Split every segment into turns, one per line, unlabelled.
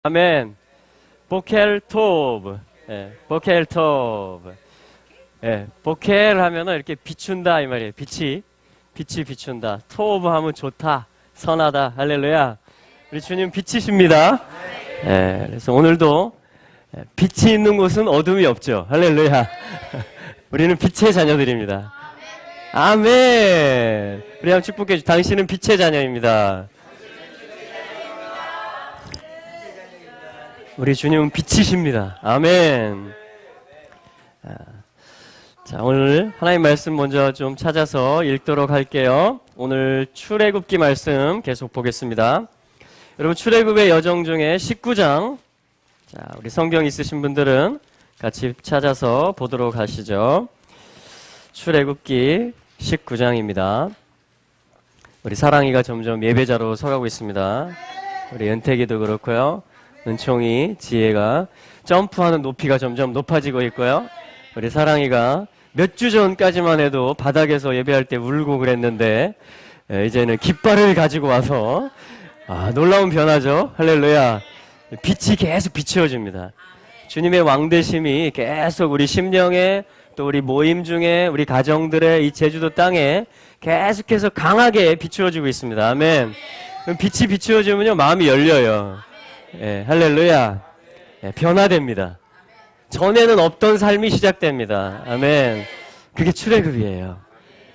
아멘. 보켈 토브. 예, 보켈 토브. 예, 보켈 하면은 이렇게 비춘다 이 말이에요. 빛이 비춘다. 토브 하면 좋다, 선하다. 할렐루야. 우리 주님 빛이십니다. 예, 그래서 오늘도 빛이 있는 곳은 어둠이 없죠. 할렐루야. 우리는 빛의 자녀들입니다. 아멘. 우리 한번 축복해 주세요. 당신은 빛의 자녀입니다. 우리 주님은 빛이십니다. 아멘. 자, 오늘 하나님 말씀 먼저 좀 찾아서 읽도록 할게요. 오늘 출애굽기 말씀 계속 보겠습니다. 여러분, 출애굽의 여정 중에 19장. 자, 우리 성경 있으신 분들은 같이 찾아서 보도록 하시죠. 출애굽기 19장입니다. 우리 사랑이가 점점 예배자로 서가고 있습니다. 우리 연태기도 그렇고요. 은총이, 지혜가 점프하는 높이가 점점 높아지고 있고요. 우리 사랑이가 몇 주 전까지만 해도 바닥에서 예배할 때 울고 그랬는데 이제는 깃발을 가지고 와서 놀라운 변화죠. 할렐루야. 빛이 계속 비추어집니다. 주님의 왕되심이 계속 우리 심령에, 또 우리 모임 중에, 우리 가정들의 이 제주도 땅에 계속해서 강하게 비추어지고 있습니다. 아멘. 그럼 빛이 비추어지면요, 마음이 열려요. 예, 할렐루야. 예, 변화됩니다. 전에는 없던 삶이 시작됩니다. 아멘. 그게 출애굽이에요.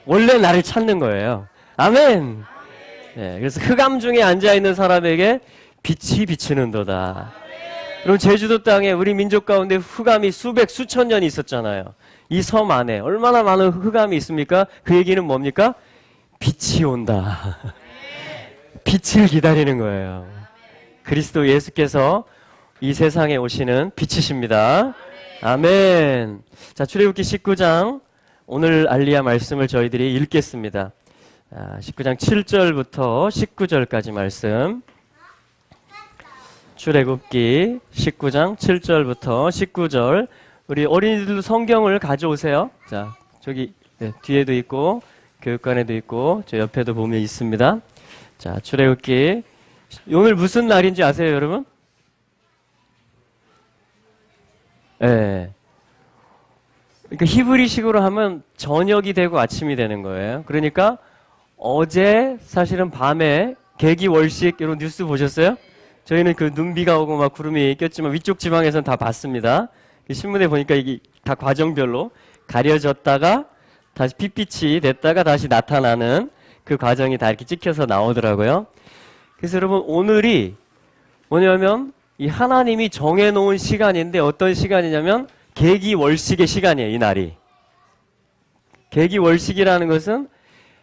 원래 나를 찾는 거예요. 아멘. 예, 그래서 흑암 중에 앉아있는 사람에게 빛이 비치는도다. 그럼 제주도 땅에 우리 민족 가운데 흑암이 수천 년이 있었잖아요. 이 섬 안에 얼마나 많은 흑암이 있습니까? 그 얘기는 뭡니까? 빛이 온다. 빛을 기다리는 거예요. 그리스도 예수께서 이 세상에 오시는 빛이십니다. 아멘. 자, 출애굽기 19장 오늘 알리야 말씀을 저희들이 읽겠습니다. 19장 7절부터 19절까지 말씀. 출애굽기 19장 7절부터 19절. 우리 어린이들도 성경을 가져오세요. 자, 저기 뒤에도 있고 교육관에도 있고 저 옆에도 보면 있습니다. 자, 출애굽기. 오늘 무슨 날인지 아세요, 여러분? 예. 그러니까 히브리식으로 하면 저녁이 되고 아침이 되는 거예요. 그러니까 어제 사실은 밤에 계기월식 이런 뉴스 보셨어요? 저희는 그 눈비가 오고 막 구름이 꼈지만 위쪽 지방에서는 다 봤습니다. 신문에 보니까 이게 다 과정별로 가려졌다가 다시 핏빛이 됐다가 다시 나타나는 그 과정이 다 이렇게 찍혀서 나오더라고요. 그래서 여러분, 오늘이 뭐냐면 이 하나님이 정해놓은 시간인데 어떤 시간이냐면 계기월식의 시간이에요. 이 날이. 계기월식이라는 것은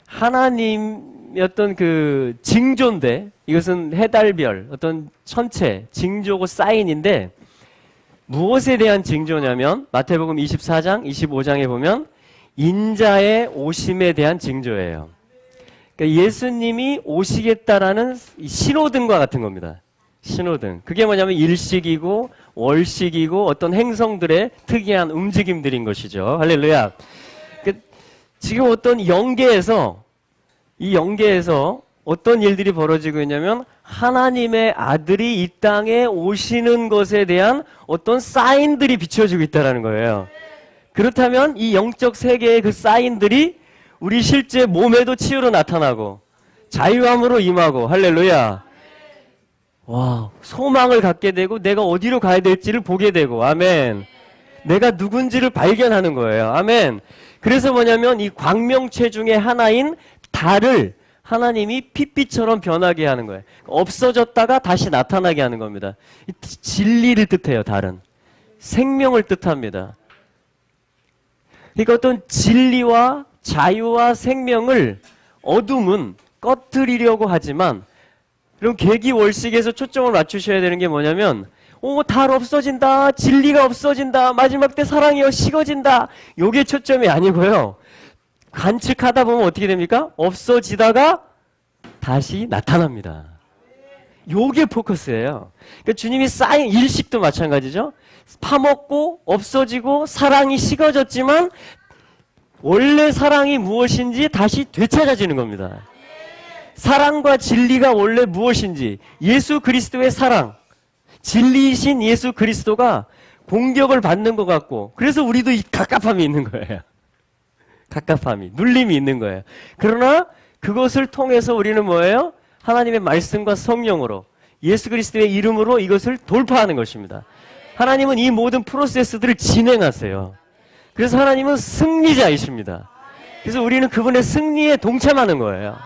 하나님의 어떤 그 징조인데, 이것은 해달별, 어떤 천체, 징조고 사인인데, 무엇에 대한 징조냐면 마태복음 24장, 25장에 보면 인자의 오심에 대한 징조예요. 그러니까 예수님이 오시겠다라는 신호등과 같은 겁니다. 신호등. 그게 뭐냐면 일식이고 월식이고 어떤 행성들의 특이한 움직임들인 것이죠. 할렐루야. 지금 어떤 영계에서, 이 영계에서 어떤 일들이 벌어지고 있냐면 하나님의 아들이 이 땅에 오시는 것에 대한 어떤 사인들이 비춰지고 있다는 거예요. 그렇다면 이 영적 세계의 그 사인들이 우리 실제 몸에도 치유로 나타나고 자유함으로 임하고, 할렐루야. 와, 소망을 갖게 되고 내가 어디로 가야 될지를 보게 되고, 아멘. 내가 누군지를 발견하는 거예요. 아멘. 그래서 뭐냐면 이 광명체 중에 하나인 달을 하나님이 핏빛처럼 변하게 하는 거예요. 없어졌다가 다시 나타나게 하는 겁니다. 진리를 뜻해요, 달은. 생명을 뜻합니다. 그러니까 어떤 진리와 자유와 생명을 어둠은 꺼뜨리려고 하지만, 그럼 계기월식에서 초점을 맞추셔야 되는 게 뭐냐면, 달 없어진다, 진리가 없어진다, 마지막 때 사랑이여 식어진다, 요게 초점이 아니고요. 관측하다 보면 어떻게 됩니까? 없어지다가 다시 나타납니다. 요게 포커스예요. 그러니까 주님이 쌓인 일식도 마찬가지죠. 파먹고 없어지고 사랑이 식어졌지만 원래 사랑이 무엇인지 다시 되찾아지는 겁니다. 사랑과 진리가 원래 무엇인지, 예수 그리스도의 사랑, 진리이신 예수 그리스도가 공격을 받는 것 같고, 그래서 우리도 이 갑갑함이 있는 거예요. 갑갑함이, 눌림이 있는 거예요. 그러나 그것을 통해서 우리는 뭐예요? 하나님의 말씀과 성령으로, 예수 그리스도의 이름으로 이것을 돌파하는 것입니다. 하나님은 이 모든 프로세스들을 진행하세요. 그래서 하나님은 승리자이십니다. 그래서 우리는 그분의 승리에 동참하는 거예요.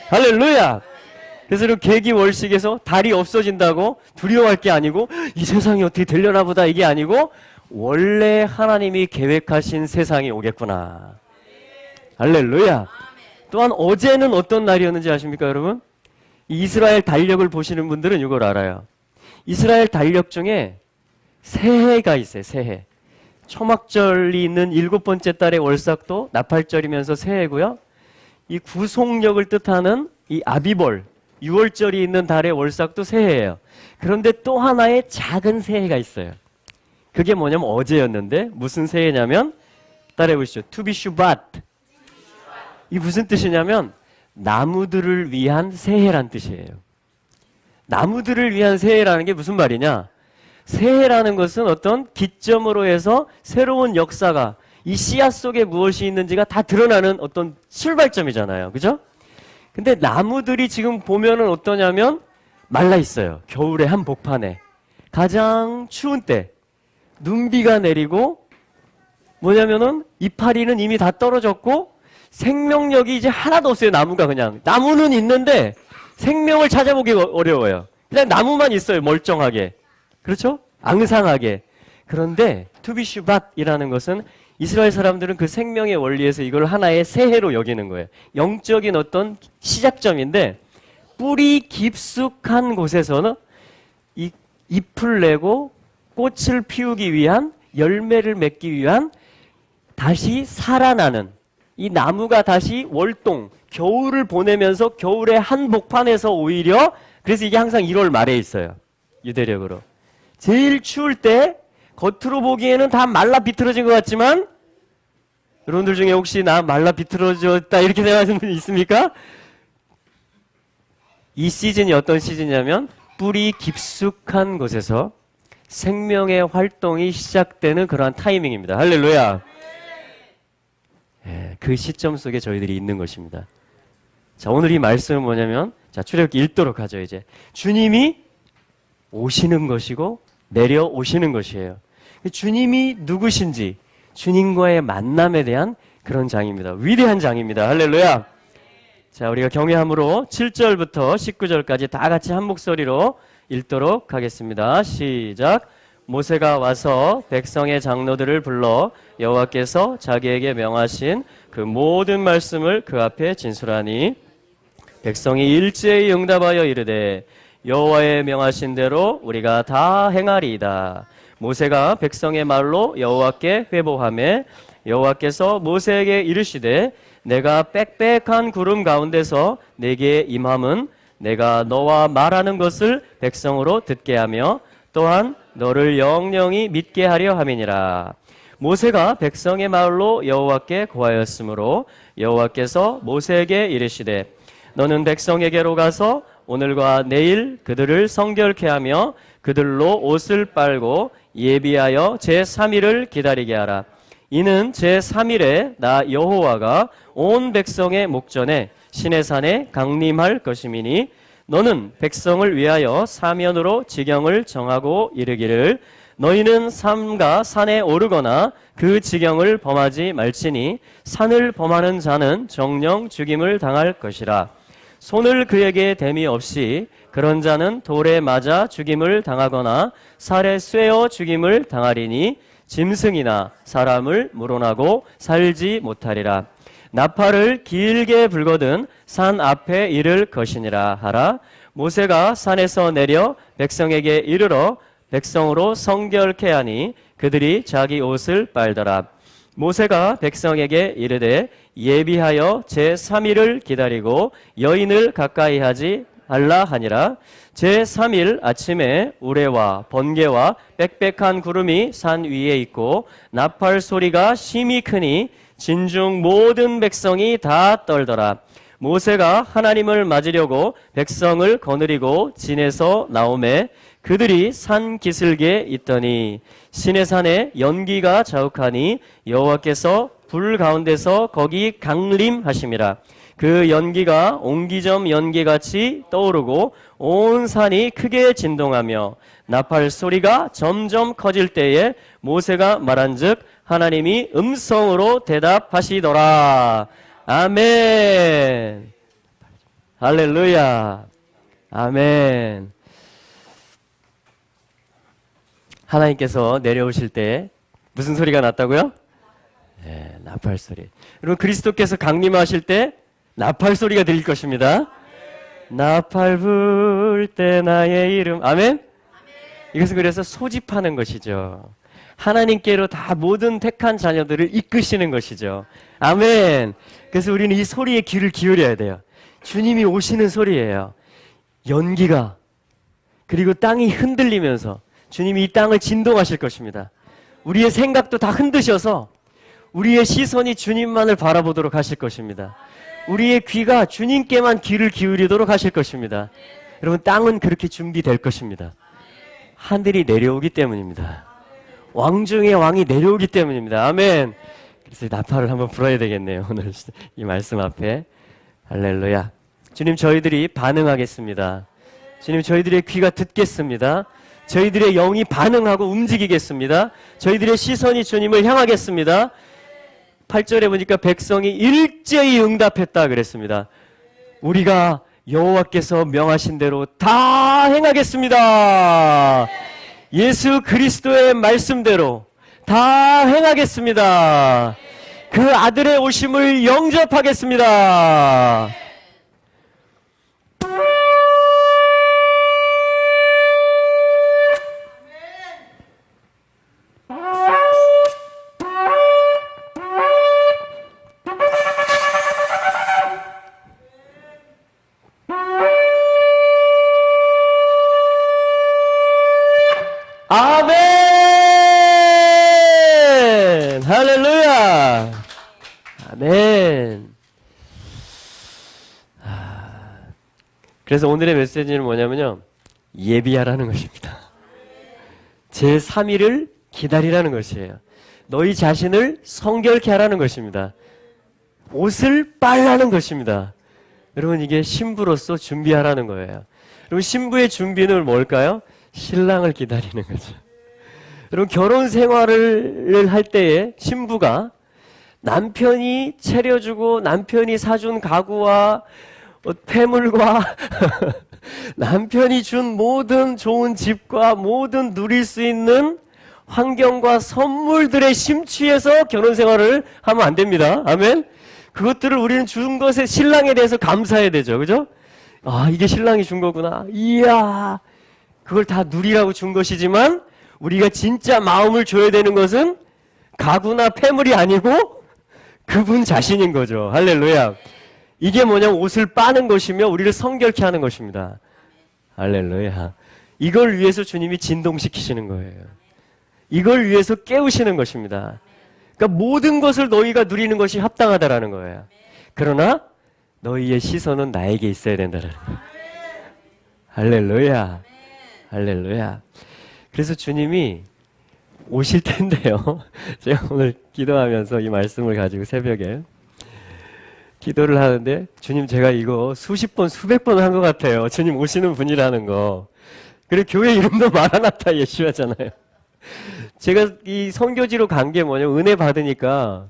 할렐루야! 그래서 계기월식에서 달이 없어진다고 두려워할 게 아니고 이 세상이 어떻게 되려나 보다 이게 아니고 원래 하나님이 계획하신 세상이 오겠구나. 할렐루야! 또한 어제는 어떤 날이었는지 아십니까 여러분? 이스라엘 달력을 보시는 분들은 이걸 알아요. 이스라엘 달력 중에 새해가 있어요. 새해. 초막절이 있는 7번째 달의 월삭도 나팔절이면서 새해고요. 이 구속력을 뜻하는 이 아비벌 6월절이 있는 달의 월삭도 새해예요. 그런데 또 하나의 작은 새해가 있어요. 그게 뭐냐면 어제였는데 무슨 새해냐면 따라해 보시죠. 투비슈밧. 이 무슨 뜻이냐면 나무들을 위한 새해란 뜻이에요. 나무들을 위한 새해라는 게 무슨 말이냐? 새해라는 것은 어떤 기점으로 해서 새로운 역사가 이 씨앗 속에 무엇이 있는지가 다 드러나는 어떤 출발점이잖아요. 그죠? 근데 나무들이 지금 보면은 어떠냐면 말라 있어요. 겨울의 한복판에. 가장 추운 때 눈비가 내리고 뭐냐면은 이파리는 이미 다 떨어졌고 생명력이 이제 하나도 없어요. 나무가 그냥. 나무는 있는데 생명을 찾아보기 어려워요. 그냥 나무만 있어요. 멀쩡하게. 그렇죠? 앙상하게. 그런데 투비슈밧이라는 것은 이스라엘 사람들은 그 생명의 원리에서 이걸 하나의 새해로 여기는 거예요. 영적인 어떤 시작점인데 뿌리 깊숙한 곳에서는 이 잎을 내고 꽃을 피우기 위한 열매를 맺기 위한 다시 살아나는 이 나무가 다시 월동, 겨울을 보내면서 겨울의 한복판에서 오히려 그래서 이게 항상 1월 말에 있어요. 유대력으로. 제일 추울 때 겉으로 보기에는 다 말라 비틀어진 것 같지만 여러분들 중에 혹시 나 말라 비틀어졌다 이렇게 생각하시는 분이 있습니까? 이 시즌이 어떤 시즌이냐면 뿌리 깊숙한 곳에서 생명의 활동이 시작되는 그러한 타이밍입니다. 할렐루야. 그 시점 속에 저희들이 있는 것입니다. 자, 오늘 이 말씀은 뭐냐면 자, 출애굽기 읽도록 하죠. 이제 주님이 오시는 것이고 내려오시는 것이에요. 주님이 누구신지 주님과의 만남에 대한 그런 장입니다. 위대한 장입니다. 할렐루야. 자, 우리가 경외함으로 7절부터 19절까지 다 같이 한 목소리로 읽도록 하겠습니다. 시작. 모세가 와서 백성의 장로들을 불러 여호와께서 자기에게 명하신 그 모든 말씀을 그 앞에 진술하니 백성이 일제히 응답하여 이르되 여호와의 명하신 대로 우리가 다 행하리이다. 모세가 백성의 말로 여호와께 회복하매 여호와께서 모세에게 이르시되 내가 빽빽한 구름 가운데서 내게 임함은 내가 너와 말하는 것을 백성으로 듣게 하며 또한 너를 영영히 믿게 하려 함이니라. 모세가 백성의 말로 여호와께 고하였으므로 여호와께서 모세에게 이르시되 너는 백성에게로 가서 오늘과 내일 그들을 성결케 하며 그들로 옷을 빨고 예비하여 제3일을 기다리게 하라. 이는 제3일에 나 여호와가 온 백성의 목전에 시내산에 강림할 것임이니 너는 백성을 위하여 사면으로 지경을 정하고 이르기를 너희는 삼가 산에 오르거나 그 지경을 범하지 말지니 산을 범하는 자는 정령 죽임을 당할 것이라. 손을 그에게 댐이 없이 그런 자는 돌에 맞아 죽임을 당하거나 살에 쇠어 죽임을 당하리니 짐승이나 사람을 물어나고 살지 못하리라. 나팔을 길게 불거든 산 앞에 이를 것이니라 하라. 모세가 산에서 내려 백성에게 이르러 백성으로 성결케 하니 그들이 자기 옷을 빨더라. 모세가 백성에게 이르되 예비하여 제3일을 기다리고 여인을 가까이 하지 말라 하니라. 제3일 아침에 우레와 번개와 빽빽한 구름이 산 위에 있고 나팔 소리가 심히 크니 진중 모든 백성이 다 떨더라. 모세가 하나님을 맞으려고 백성을 거느리고 진에서 나오매 그들이 산 기슭에 있더니 시내 산에 연기가 자욱하니 여호와께서 불 가운데서 거기 강림하심이라. 그 연기가 옹기점 연기같이 떠오르고 온 산이 크게 진동하며 나팔 소리가 점점 커질 때에 모세가 말한즉 하나님이 음성으로 대답하시더라. 아멘. 할렐루야. 아멘. 하나님께서 내려오실 때 무슨 소리가 났다고요? 네, 나팔 소리. 여러분, 그리스도께서 강림하실 때 나팔 소리가 들릴 것입니다. 나팔 불 때 나의 이름. 아멘? 이것은 그래서 소집하는 것이죠. 하나님께로 다 모든 택한 자녀들을 이끄시는 것이죠. 아멘. 그래서 우리는 이 소리에 귀를 기울여야 돼요. 주님이 오시는 소리예요. 연기가, 그리고 땅이 흔들리면서 주님이 이 땅을 진동하실 것입니다. 우리의 생각도 다 흔드셔서 우리의 시선이 주님만을 바라보도록 하실 것입니다. 우리의 귀가 주님께만 귀를 기울이도록 하실 것입니다. 여러분, 땅은 그렇게 준비될 것입니다. 하늘이 내려오기 때문입니다. 왕 중의 왕이 내려오기 때문입니다. 아멘. 그래서 나팔을 한번 불어야 되겠네요. 오늘 이 말씀 앞에. 할렐루야. 주님, 저희들이 반응하겠습니다. 주님, 저희들의 귀가 듣겠습니다. 저희들의 영이 반응하고 움직이겠습니다. 저희들의 시선이 주님을 향하겠습니다. 8절에 보니까 백성이 일제히 응답했다 그랬습니다. 우리가 여호와께서 명하신 대로 다 행하겠습니다. 예수 그리스도의 말씀대로 다 행하겠습니다. 그 아들의 오심을 영접하겠습니다. 아멘! 할렐루야! 아멘! 그래서 오늘의 메시지는 뭐냐면요. 예비하라는 것입니다. 제3일을 기다리라는 것이에요. 너희 자신을 성결케 하라는 것입니다. 옷을 빨라는 것입니다. 여러분, 이게 신부로서 준비하라는 거예요. 여러분, 신부의 준비는 뭘까요? 신랑을 기다리는 거죠. 여러분, 결혼 생활을 할 때에 신부가 남편이 차려주고 남편이 사준 가구와 폐물과 남편이 준 모든 좋은 집과 모든 누릴 수 있는 환경과 선물들에 심취해서 결혼 생활을 하면 안 됩니다. 아멘. 그것들을 우리는 준 것에 신랑에 대해서 감사해야 되죠. 그죠? 아, 이게 신랑이 준 거구나. 이야. 그걸 다 누리라고 준 것이지만 우리가 진짜 마음을 줘야 되는 것은 가구나 폐물이 아니고 그분 자신인 거죠. 할렐루야. 이게 뭐냐면 옷을 빠는 것이며 우리를 성결케 하는 것입니다. 할렐루야. 이걸 위해서 주님이 진동시키시는 거예요. 이걸 위해서 깨우시는 것입니다. 그러니까 모든 것을 너희가 누리는 것이 합당하다라는 거예요. 그러나 너희의 시선은 나에게 있어야 된다라는 거예요. 할렐루야. 할렐루야. 그래서 주님이 오실 텐데요. 제가 오늘 기도하면서 이 말씀을 가지고 새벽에 기도를 하는데, 주님, 제가 이거 수십 번, 수백 번 한 것 같아요. 주님 오시는 분이라는 거. 그리고 교회 이름도 마라나타 예수야잖아요. 제가 이 선교지로 간 게 뭐냐면 은혜 받으니까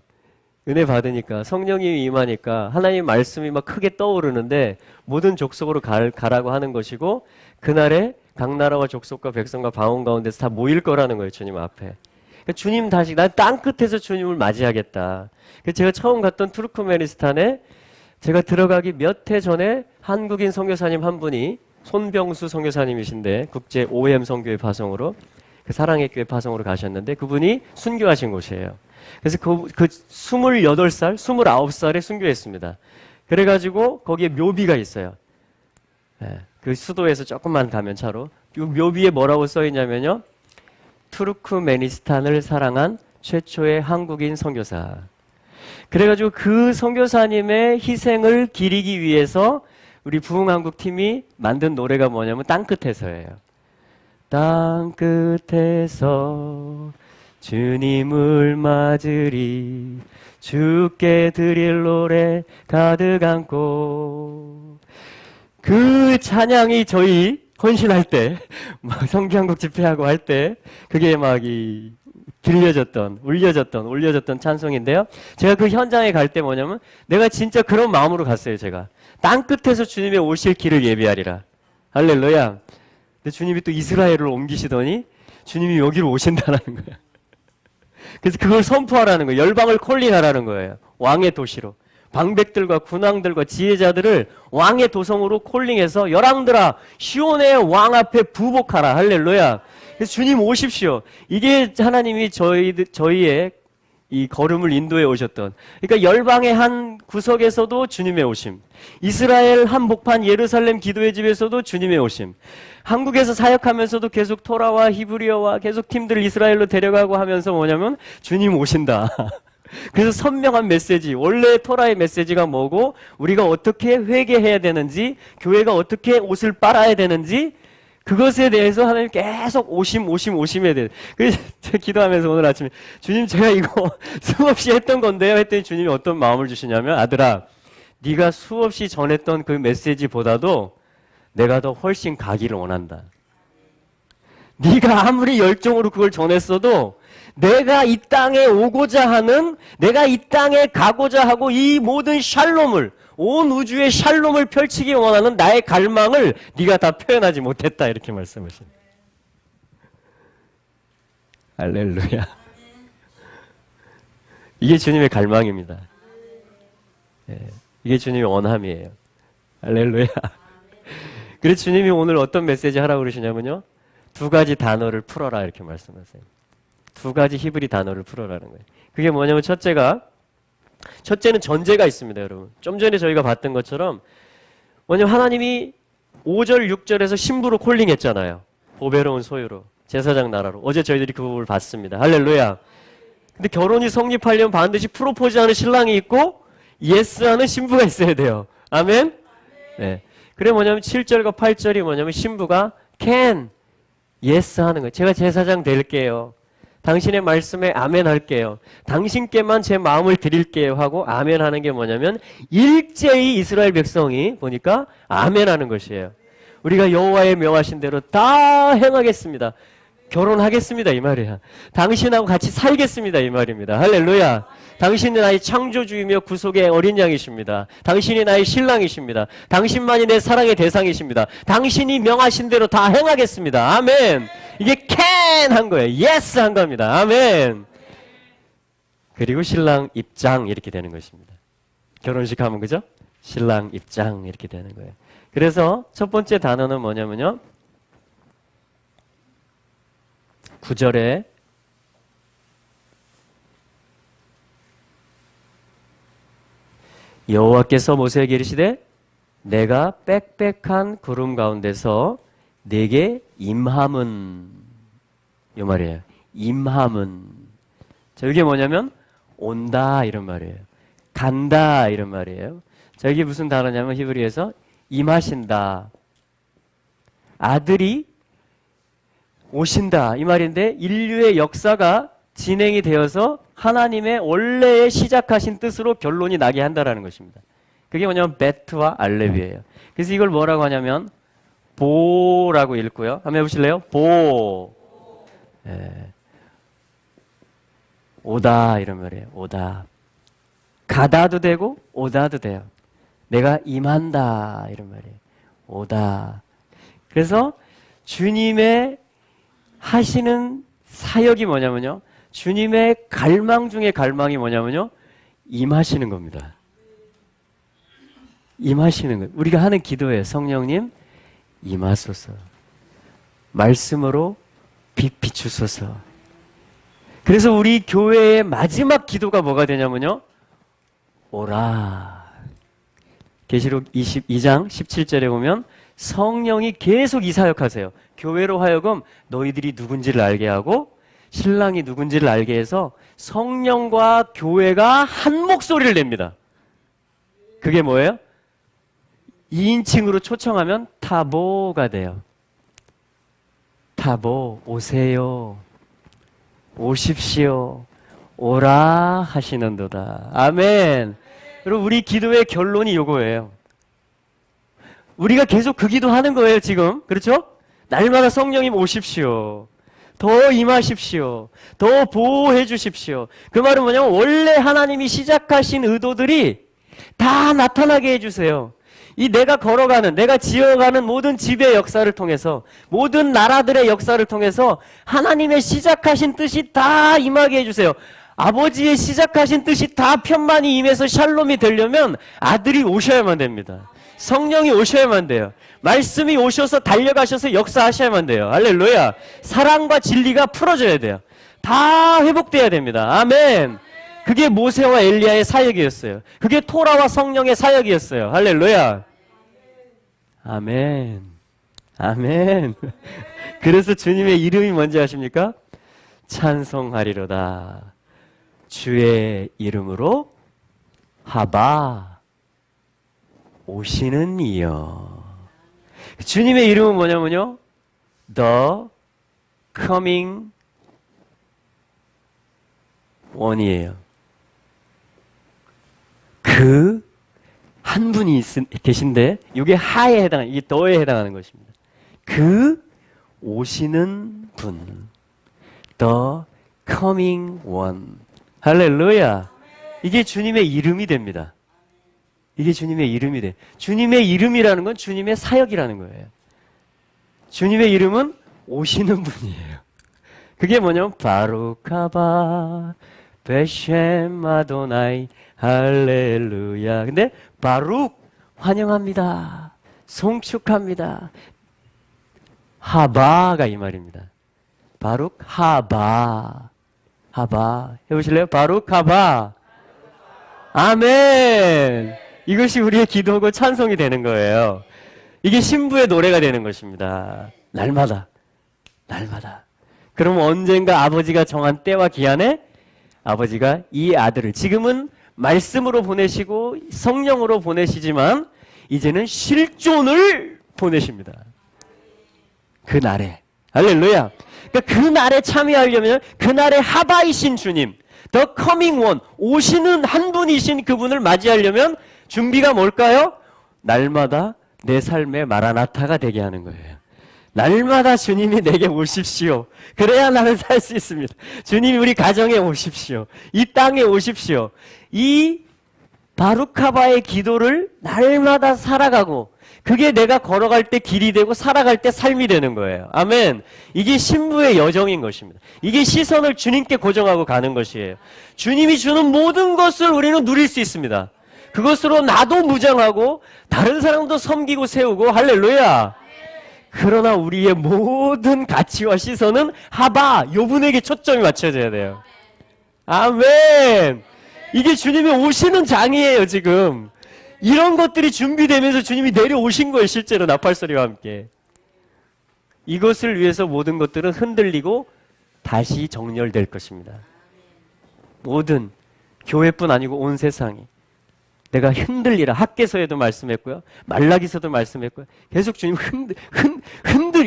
성령님이 임하니까 하나님 말씀이 막 크게 떠오르는데 모든 족속으로 가라고 하는 것이고, 그날에 각 나라와 족속과 백성과 방언 가운데서 다 모일 거라는 거예요. 주님 앞에. 그러니까 주님 다시 난 땅끝에서 주님을 맞이하겠다. 그래서 제가 처음 갔던 투르크메니스탄에 제가 들어가기 몇 해 전에 한국인 선교사님 한 분이 손병수 선교사님이신데 국제 OM 선교회 파송으로 그 사랑의 교회 파송으로 가셨는데 그분이 순교하신 곳이에요. 그래서 그 28살, 29살에 순교했습니다. 그래가지고 거기에 묘비가 있어요. 네, 그 수도에서 조금만 가면 차로 이 묘비에 뭐라고 써있냐면요. 투르크메니스탄을 사랑한 최초의 한국인 선교사. 그래가지고 그 선교사님의 희생을 기리기 위해서 우리 부흥한국 팀이 만든 노래가 뭐냐면 땅끝에서예요. 땅 끝에서 주님을 맞으리 주께 드릴 노래 가득 안고. 그 찬양이 저희 헌신할 때, 막 성경국 집회하고 할 때, 그게 막 울려졌던 찬송인데요. 제가 그 현장에 갈 때 뭐냐면, 내가 진짜 그런 마음으로 갔어요, 제가. 땅 끝에서 주님의 오실 길을 예비하리라. 할렐루야. 근데 주님이 또 이스라엘을 옮기시더니, 주님이 여기로 오신다라는 거예요. 그래서 그걸 선포하라는 거예요. 열방을 콜링하라는 거예요. 왕의 도시로. 방백들과 군왕들과 지혜자들을 왕의 도성으로 콜링해서 열왕들아 시온의 왕 앞에 부복하라. 할렐루야. 그래서 주님 오십시오. 이게 하나님이 저희의 이 걸음을 인도해 오셨던, 그러니까 열방의 한 구석에서도 주님의 오심, 이스라엘 한복판 예루살렘 기도의 집에서도 주님의 오심, 한국에서 사역하면서도 계속 토라와 히브리어와 계속 팀들 이스라엘로 데려가고 하면서 뭐냐면 주님 오신다. 그래서 선명한 메시지, 원래 토라의 메시지가 뭐고 우리가 어떻게 회개해야 되는지, 교회가 어떻게 옷을 빨아야 되는지, 그것에 대해서 하나님 계속 오심해야 돼요. 그래서 제가 기도하면서 오늘 아침에 주님 제가 이거 수없이 했던 건데요 했더니 주님이 어떤 마음을 주시냐면, 아들아 네가 수없이 전했던 그 메시지보다도 내가 더 훨씬 가기를 원한다. 네가 아무리 열정으로 그걸 전했어도 내가 이 땅에 오고자 하는, 내가 이 땅에 가고자 하고 이 모든 샬롬을, 온 우주의 샬롬을 펼치기 원하는 나의 갈망을 네가 다 표현하지 못했다. 이렇게 말씀하십니다. 할렐루야. 이게 주님의 갈망입니다. 이게 주님의 원함이에요. 할렐루야. 그래서 주님이 오늘 어떤 메시지 하라고 그러시냐면요, 두 가지 단어를 풀어라 이렇게 말씀하세요. 두 가지 히브리 단어를 풀어라는 거예요. 그게 뭐냐면, 첫째는 전제가 있습니다, 여러분. 좀 전에 저희가 봤던 것처럼 뭐냐면 하나님이 5절 6절에서 신부로 콜링했잖아요. 보배로운 소유로, 제사장 나라로. 어제 저희들이 그 부분을 봤습니다. 할렐루야. 근데 결혼이 성립하려면 반드시 프로포즈하는 신랑이 있고 예스하는 신부가 있어야 돼요. 아멘? 네. 그래 뭐냐면 7절과 8절이 뭐냐면 신부가 can, yes 하는 거예요. 제가 제사장 될게요. 당신의 말씀에 아멘 할게요. 당신께만 제 마음을 드릴게요 하고 아멘 하는 게 뭐냐면, 일제히 이스라엘 백성이 보니까 아멘 하는 것이에요. 우리가 여호와의 명하신 대로 다 행하겠습니다. 결혼하겠습니다 이 말이야. 당신하고 같이 살겠습니다 이 말입니다. 할렐루야. 당신은 나의 창조주이며 구속의 어린 양이십니다. 당신이 나의 신랑이십니다. 당신만이 내 사랑의 대상이십니다. 당신이 명하신 대로 다 행하겠습니다. 아멘. 이게 can 한 거예요. yes 한 겁니다. 아멘. 그리고 신랑 입장 이렇게 되는 것입니다. 결혼식 하면 그죠? 신랑 입장 이렇게 되는 거예요. 그래서 첫 번째 단어는 뭐냐면요, 9절에 여호와께서 모세에게 이르시되 내가 빽빽한 구름 가운데서 내게 임함은, 이 말이에요. 임함은. 자, 이게 뭐냐면 온다 이런 말이에요. 간다 이런 말이에요. 자, 이게 무슨 단어냐면 히브리에서 임하신다, 아들이 오신다 이 말인데, 인류의 역사가 진행이 되어서 하나님의 원래의 시작하신 뜻으로 결론이 나게 한다라는 것입니다. 그게 뭐냐면 베트와 알렙이에요. 그래서 이걸 뭐라고 하냐면 보라고 읽고요. 한번 해보실래요? 보. 예. 오다 이런 말이에요. 오다. 가다도 되고 오다도 돼요. 내가 임한다 이런 말이에요. 오다. 그래서 주님의 하시는 사역이 뭐냐면요, 주님의 갈망 중에 갈망이 뭐냐면요, 임하시는 겁니다. 임하시는 거예요. 우리가 하는 기도예요. 성령님 임하소서, 말씀으로 빛 비추소서. 그래서 우리 교회의 마지막 기도가 뭐가 되냐면요, 오라. 계시록 22장 17절에 보면 성령이 계속 이 사역하세요. 교회로 하여금 너희들이 누군지를 알게 하고 신랑이 누군지를 알게 해서 성령과 교회가 한 목소리를 냅니다. 그게 뭐예요? 2인칭으로 초청하면 타보가 돼요. 자, 오세요. 오십시오. 오라 하시는도다. 아멘. 여러분, 우리 기도의 결론이 요거예요. 우리가 계속 그 기도하는 거예요, 지금. 그렇죠? 날마다 성령님 오십시오. 더 임하십시오. 더 보호해 주십시오. 그 말은 뭐냐면 원래 하나님이 시작하신 의도들이 다 나타나게 해주세요. 이 내가 걸어가는, 내가 지어가는 모든 지배의 역사를 통해서, 모든 나라들의 역사를 통해서 하나님의 시작하신 뜻이 다 임하게 해주세요. 아버지의 시작하신 뜻이 다 편만이 임해서 샬롬이 되려면 아들이 오셔야만 됩니다. 성령이 오셔야만 돼요. 말씀이 오셔서 달려가셔서 역사하셔야만 돼요. 할렐루야. 사랑과 진리가 풀어져야 돼요. 다 회복돼야 됩니다. 아멘. 그게 모세와 엘리야의 사역이었어요. 그게 토라와 성령의 사역이었어요. 할렐루야. 아멘. 아멘. 그래서 주님의 이름이 뭔지 아십니까? 찬송하리로다. 주의 이름으로 하바 오시는 이여. 주님의 이름은 뭐냐면요, The Coming One이에요. 그 한 분이 계신데, 이게 하에 해당하는, 이게 더에 해당하는 것입니다. 그 오시는 분, The Coming One. 할렐루야. 이게 주님의 이름이 됩니다. 이게 주님의 이름이 돼. 주님의 이름이라는 건 주님의 사역이라는 거예요. 주님의 이름은 오시는 분이에요. 그게 뭐냐면 바루카바 베셴 아도나이 할렐루야. 근데 바룩 환영합니다. 송축합니다. 하바가 이 말입니다. 바룩 하바. 하바 해보실래요? 바룩 하바. 아멘. 이것이 우리의 기도고 찬송이 되는 거예요. 이게 신부의 노래가 되는 것입니다. 날마다. 그럼 언젠가 아버지가 정한 때와 기한에 아버지가 이 아들을, 지금은 말씀으로 보내시고 성령으로 보내시지만 이제는 실존을 보내십니다. 그 날에. 할렐루야. 그러니까 그 날에 참여하려면 그날의 하바이신 주님, The Coming One, 오시는 한 분이신 그분을 맞이하려면 준비가 뭘까요? 날마다 내 삶의 마라나타가 되게 하는 거예요. 날마다 주님이 내게 오십시오. 그래야 나는 살 수 있습니다. 주님이 우리 가정에 오십시오. 이 땅에 오십시오. 이 바루카바의 기도를 날마다 살아가고, 그게 내가 걸어갈 때 길이 되고 살아갈 때 삶이 되는 거예요. 아멘. 이게 신부의 여정인 것입니다. 이게 시선을 주님께 고정하고 가는 것이에요. 주님이 주는 모든 것을 우리는 누릴 수 있습니다. 그것으로 나도 무장하고 다른 사람도 섬기고 세우고. 할렐루야. 그러나 우리의 모든 가치와 시선은 하바, 요분에게 초점이 맞춰져야 돼요. 아멘. 이게 주님이 오시는 장이에요. 지금 이런 것들이 준비되면서 주님이 내려오신 거예요. 실제로 나팔소리와 함께. 이것을 위해서 모든 것들은 흔들리고 다시 정렬될 것입니다. 모든 교회뿐 아니고 온 세상이. 내가 흔들리라. 학개서에도 말씀했고요. 말라기서도 말씀했고요. 계속 주님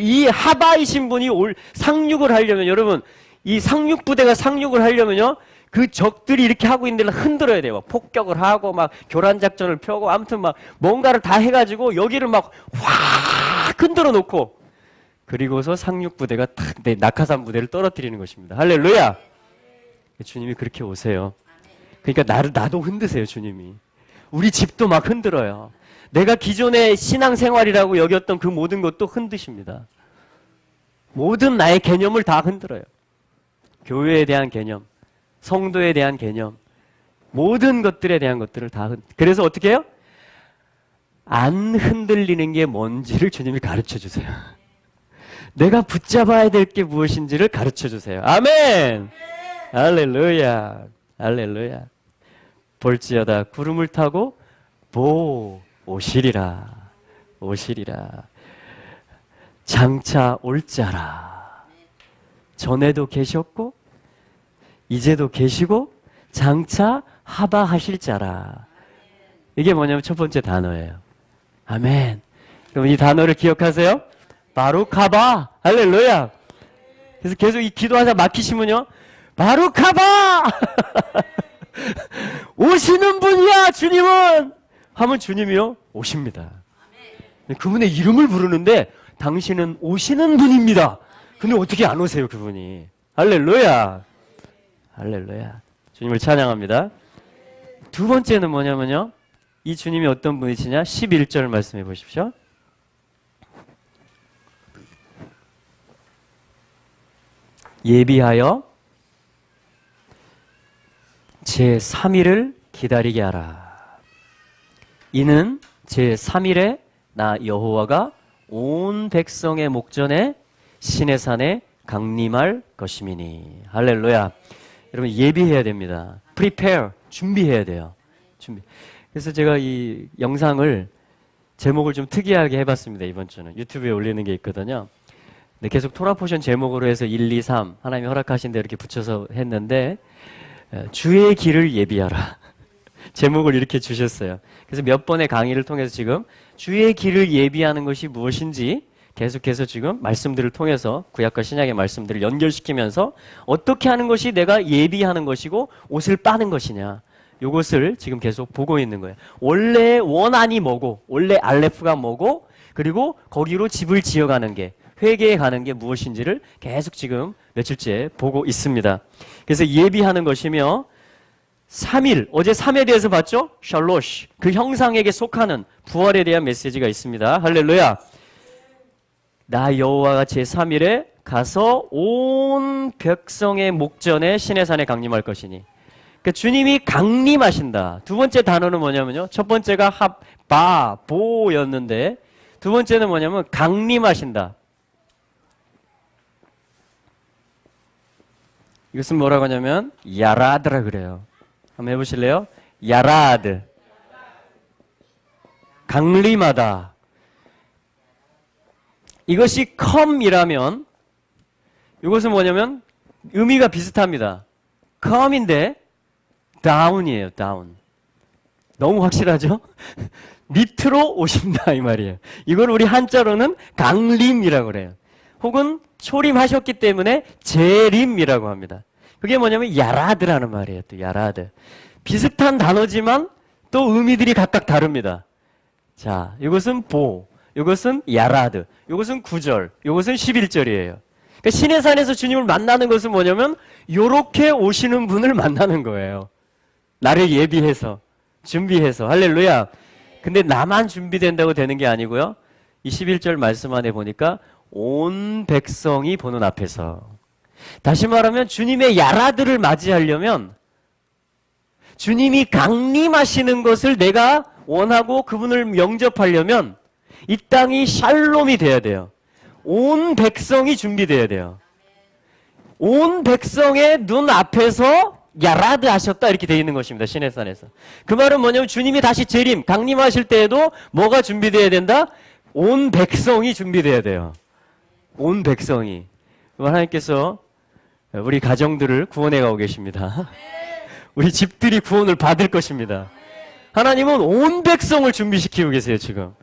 이 하바이신 분이 상륙을 하려면, 여러분, 이 상륙부대가 상륙을 하려면요, 그 적들이 이렇게 하고 있는 데를 흔들어야 돼요. 폭격을 하고 막 교란작전을 펴고 아무튼 막 뭔가를 다 해가지고 여기를 막 확 흔들어 놓고, 그리고서 상륙부대가 탁 낙하산 부대를 떨어뜨리는 것입니다. 할렐루야. 주님이 그렇게 오세요. 그러니까 나도 흔드세요. 주님이. 우리 집도 막 흔들어요. 내가 기존의 신앙생활이라고 여겼던 그 모든 것도 흔드십니다. 모든 나의 개념을 다 흔들어요. 교회에 대한 개념, 성도에 대한 개념, 모든 것들에 대한 것들을 다 그래서 어떻게 해요? 안 흔들리는 게 뭔지를 주님이 가르쳐 주세요. 내가 붙잡아야 될 게 무엇인지를 가르쳐 주세요. 아멘. 할렐루야. 할렐루야. 볼지어다 구름을 타고 오시리라. 장차 올 자라. 전에도 계셨고 이제도 계시고 장차 하바하실 자라. 이게 뭐냐면 첫 번째 단어예요. 아멘. 그럼 이 단어를 기억하세요. 바룩 하바. 할렐루야. 그래서 계속 이 기도하다 막히시면요. 바룩하바! 오시는 분이야, 주님은! 하면 주님이요, 오십니다. 그분의 이름을 부르는데, 당신은 오시는 분입니다. 근데 어떻게 안 오세요, 그분이? 할렐루야! 할렐루야. 주님을 찬양합니다. 두 번째는 뭐냐면요. 이 주님이 어떤 분이시냐? 11절 말씀해 보십시오. 예비하여 제3일을 기다리게 하라. 이는 제3일에 나 여호와가 온 백성의 목전에 신의 산에 강림할 것임이니. 할렐루야. 여러분 예비해야 됩니다. prepare, 준비해야 돼요. 준비. 그래서 제가 이 영상을 제목을 좀 특이하게 해봤습니다. 이번 주는 유튜브에 올리는 게 있거든요. 네, 계속 토라 포션 제목으로 해서 1, 2, 3 하나님이 허락하신 대로 이렇게 붙여서 했는데 주의 길을 예비하라. 제목을 이렇게 주셨어요. 그래서 몇 번의 강의를 통해서 지금 주의 길을 예비하는 것이 무엇인지 계속해서 지금 말씀들을 통해서 구약과 신약의 말씀들을 연결시키면서 어떻게 하는 것이 내가 예비하는 것이고 옷을 빠는 것이냐. 요것을 지금 계속 보고 있는 거예요. 원래 원안이 뭐고 원래 알레프가 뭐고 그리고 거기로 집을 지어가는 게 회개에 가는 게 무엇인지를 계속 지금 며칠째 보고 있습니다. 그래서 예비하는 것이며 3일, 어제 3에 대해서 봤죠? 샬로시, 그 형상에게 속하는 부활에 대한 메시지가 있습니다. 할렐루야. 나 여호와가 제3일에 가서 온 백성의 목전에 신의 산에 강림할 것이니. 그러니까 주님이 강림하신다. 두 번째 단어는 뭐냐면요. 첫 번째가 보였는데 두 번째는 뭐냐면 강림하신다. 이것은 뭐라고 하냐면 야라드라 그래요. 한번 해보실래요? 야라드. 강림하다. 이것이 come이라면 이것은 뭐냐면 의미가 비슷합니다. come인데 down이에요. down. 너무 확실하죠? 밑으로 오신다 이 말이에요. 이걸 우리 한자로는 강림이라고 그래요. 혹은 초림하셨기 때문에 재림이라고 합니다. 그게 뭐냐면 야라드라는 말이에요. 또 야라드. 비슷한 단어지만 또 의미들이 각각 다릅니다. 자, 이것은 이것은 야라드, 이것은 9절, 이것은 11절이에요. 그러니까 신의 산에서 주님을 만나는 것은 뭐냐면 요렇게 오시는 분을 만나는 거예요. 나를 예비해서, 준비해서. 할렐루야. 근데 나만 준비된다고 되는 게 아니고요. 이 11절 말씀 안에 보니까 온 백성이 보는 앞에서. 다시 말하면 주님의 야라드를 맞이하려면 주님이 강림하시는 것을 내가 원하고 그분을 영접하려면 이 땅이 샬롬이 돼야 돼요. 온 백성이 준비돼야 돼요. 온 백성의 눈 앞에서 야라드 하셨다 이렇게 되어 있는 것입니다. 신의 산에서. 그 말은 뭐냐면 주님이 다시 재림, 강림하실 때에도 뭐가 준비돼야 된다? 온 백성이 준비돼야 돼요. 온 백성이. 하나님께서 우리 가정들을 구원해 가고 계십니다. 우리 집들이 구원을 받을 것입니다. 하나님은 온 백성을 준비시키고 계세요, 지금.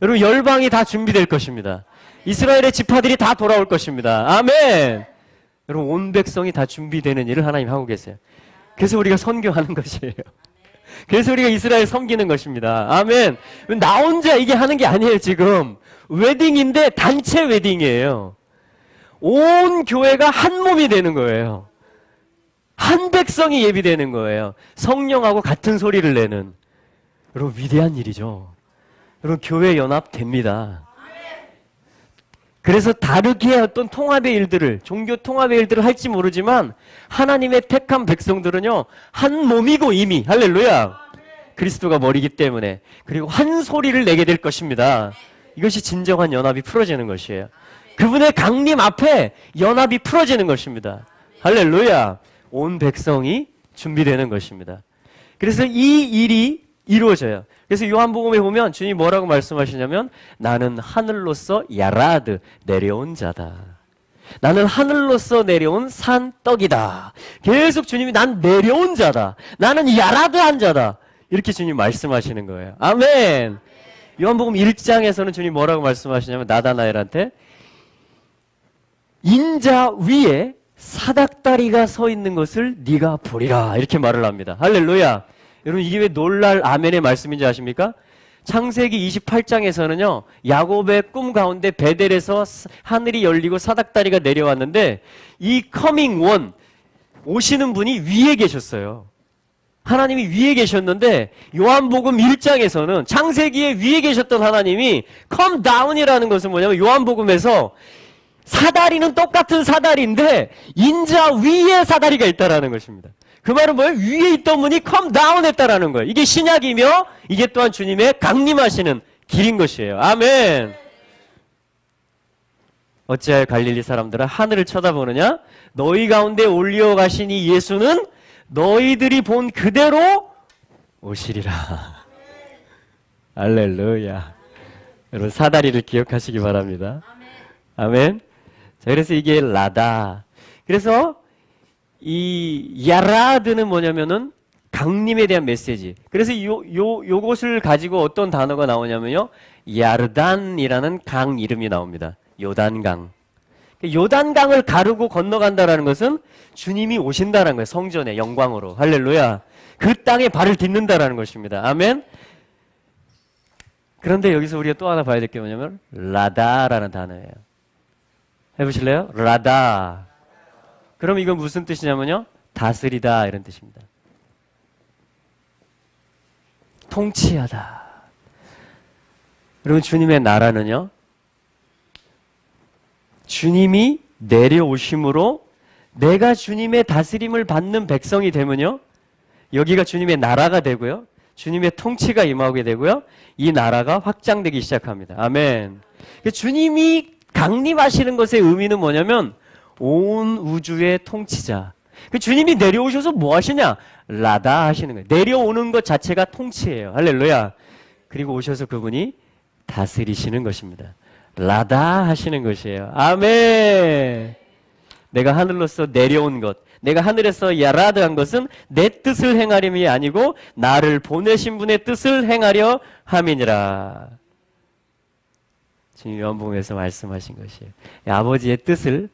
여러분, 열방이 다 준비될 것입니다. 이스라엘의 지파들이 다 돌아올 것입니다. 아멘! 여러분, 온 백성이 다 준비되는 일을 하나님 하고 계세요. 그래서 우리가 선교하는 것이에요. 그래서 우리가 이스라엘 섬기는 것입니다. 아멘! 나 혼자 이게 하는 게 아니에요, 지금. 웨딩인데 단체 웨딩이에요. 온 교회가 한 몸이 되는 거예요. 한 백성이 예비되는 거예요. 성령하고 같은 소리를 내는. 여러분 위대한 일이죠. 여러분 교회 연합 됩니다. 그래서 다르게 어떤 통합의 일들을 종교 통합의 일들을 할지 모르지만 하나님의 택한 백성들은요 한 몸이고 이미 할렐루야 그리스도가 머리이기 때문에 그리고 한 소리를 내게 될 것입니다. 이것이 진정한 연합이 풀어지는 것이에요. 그분의 강림 앞에 연합이 풀어지는 것입니다. 할렐루야. 온 백성이 준비되는 것입니다. 그래서 이 일이 이루어져요. 그래서 요한복음에 보면 주님이 뭐라고 말씀하시냐면 나는 하늘로서 야라드 내려온 자다. 나는 하늘로서 내려온 산떡이다. 계속 주님이 난 내려온 자다. 나는 야라드한 자다. 이렇게 주님 말씀하시는 거예요. 아멘. 요한복음 1장에서는 주님 뭐라고 말씀하시냐면 나다나엘한테 인자 위에 사닥다리가 서 있는 것을 네가 보리라 이렇게 말을 합니다. 할렐루야. 여러분 이게 왜 놀랄 아멘의 말씀인지 아십니까? 창세기 28장에서는요 야곱의 꿈 가운데 베델에서 하늘이 열리고 사닥다리가 내려왔는데 이 커밍 원 오시는 분이 위에 계셨어요. 하나님이 위에 계셨는데 요한복음 1장에서는 창세기에 위에 계셨던 하나님이 come down이라는 것은 뭐냐면 요한복음에서 사다리는 똑같은 사다리인데 인자 위에 사다리가 있다라는 것입니다. 그 말은 뭐예요? 위에 있던 분이 come down 했다라는 거예요. 이게 신약이며 이게 또한 주님의 강림하시는 길인 것이에요. 아멘. 어찌하여 갈릴리 사람들은 하늘을 쳐다보느냐? 너희 가운데 올리어 가신 이 예수는 너희들이 본 그대로 오시리라. 할렐루야. 여러분 사다리를 기억하시기 바랍니다. 아멘. 자, 그래서 이게 라다. 그래서 이 야라드는 뭐냐면은 강림에 대한 메시지. 그래서 요것을 가지고 어떤 단어가 나오냐면요. 야르단이라는 강 이름이 나옵니다. 요단강. 요단강을 가르고 건너간다라는 것은 주님이 오신다라는 거예요. 성전에 영광으로. 할렐루야. 그 땅에 발을 딛는다라는 것입니다. 아멘. 그런데 여기서 우리가 또 하나 봐야 될 게 뭐냐면 라다라는 단어예요. 해보실래요? 라다. 그럼 이건 무슨 뜻이냐면요. 다스리다 이런 뜻입니다. 통치하다. 여러분 주님의 나라는요. 주님이 내려오심으로 내가 주님의 다스림을 받는 백성이 되면요. 여기가 주님의 나라가 되고요. 주님의 통치가 임하게 되고요. 이 나라가 확장되기 시작합니다. 아멘. 주님이 강림하시는 것의 의미는 뭐냐면 온 우주의 통치자. 주님이 내려오셔서 뭐 하시냐? 라다 하시는 거예요. 내려오는 것 자체가 통치예요. 할렐루야. 그리고 오셔서 그분이 다스리시는 것입니다. 라다 하시는 것이에요. 아멘. 내가 하늘로서 내려온 것, 내가 하늘에서 야라드한 것은 내 뜻을 행하림이 아니고 나를 보내신 분의 뜻을 행하려 함이니라. 지금 요한복음에서 말씀하신 것이에요. 아버지의 뜻을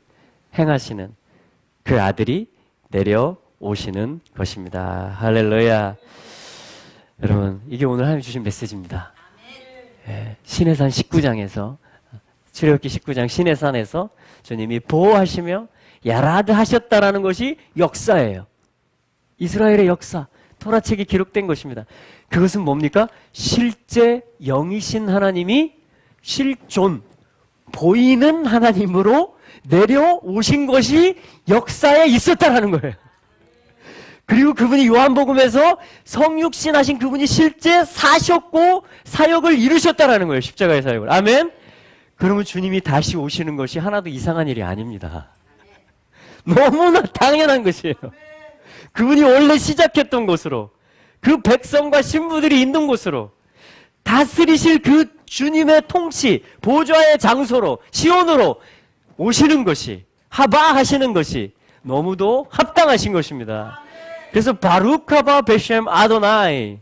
행하시는 그 아들이 내려오시는 것입니다. 할렐루야. 여러분 이게 오늘 하나님 주신 메시지입니다. 예, 시내산 19장에서 출애굽기 19장 시내산에서 주님이 보호하시며 야라드 하셨다라는 것이 역사예요. 이스라엘의 역사, 토라책이 기록된 것입니다. 그것은 뭡니까? 실제 영이신 하나님이 실존, 보이는 하나님으로 내려오신 것이 역사에 있었다라는 거예요. 그리고 그분이 요한복음에서 성육신 하신 그분이 실제 사셨고 사역을 이루셨다라는 거예요. 십자가의 사역을. 아멘. 그러면 주님이 다시 오시는 것이 하나도 이상한 일이 아닙니다. 너무나 당연한 것이에요. 그분이 원래 시작했던 곳으로, 그 백성과 신부들이 있는 곳으로, 다스리실 그 주님의 통치, 보좌의 장소로, 시온으로 오시는 것이, 하바 하시는 것이 너무도 합당하신 것입니다. 그래서 바루카바 베셈 아도나이,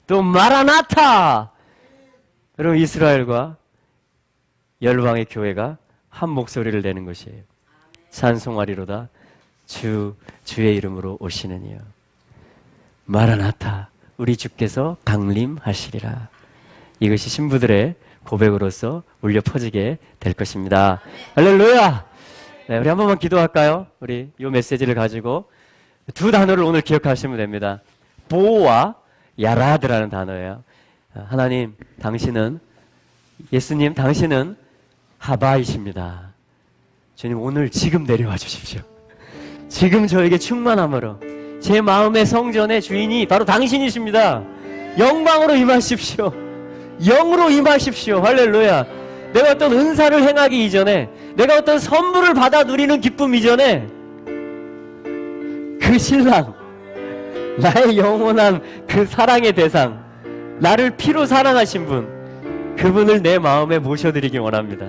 또 마라나타. 여러분 이스라엘과 열방의 교회가 한 목소리를 내는 것이에요. 찬송하리로다 주의 이름으로 오시느니요. 마라나타, 우리 주께서 강림하시리라. 이것이 신부들의 고백으로서 울려 퍼지게 될 것입니다. 할렐루야. 네, 우리 한 번만 기도할까요? 우리 이 메시지를 가지고 두 단어를 오늘 기억하시면 됩니다. 보호와 야라드라는 단어예요. 하나님, 당신은, 예수님, 당신은 하바이십니다. 주님, 오늘 지금 내려와 주십시오. 지금 저에게 충만함으로 제 마음의 성전의 주인이 바로 당신이십니다. 영광으로 임하십시오. 영으로 임하십시오. 할렐루야. 내가 어떤 은사를 행하기 이전에, 내가 어떤 선물을 받아 누리는 기쁨 이전에 그 신랑, 나의 영원한 그 사랑의 대상, 나를 피로 사랑하신 분, 그분을 내 마음에 모셔드리기 원합니다.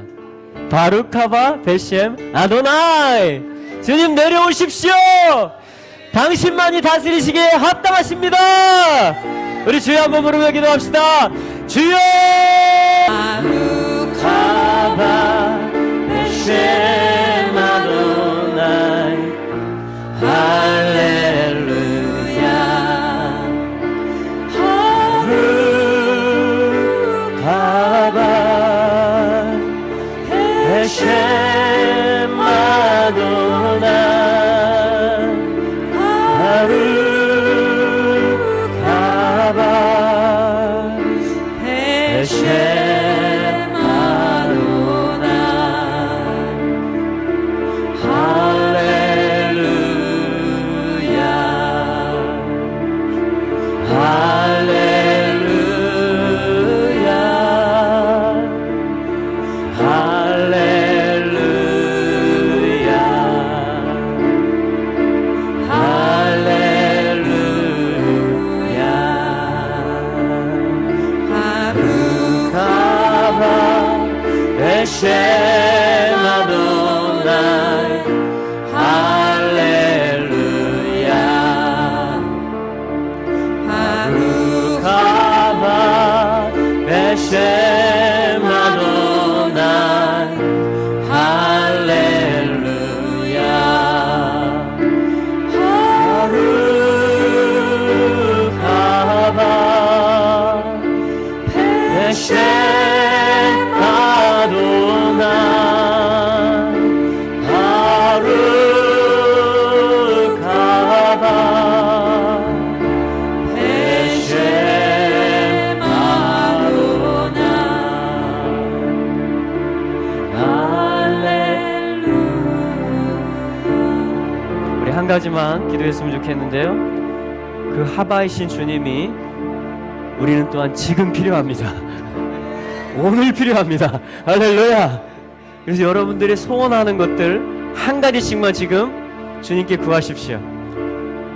바루카바 베셈 아도나이. 주님 내려오십시오. 당신만이 다스리시기에 합당하십니다. 우리 주여 한번 부르며 기도합시다. 주여. 바루카바 베셈 한 가지만 기도했으면 좋겠는데요. 그 하바이신 주님이 우리는 또한 지금 필요합니다. 오늘 필요합니다. 할렐루야. 그래서 여러분들이 소원하는 것들 한 가지씩만 지금 주님께 구하십시오.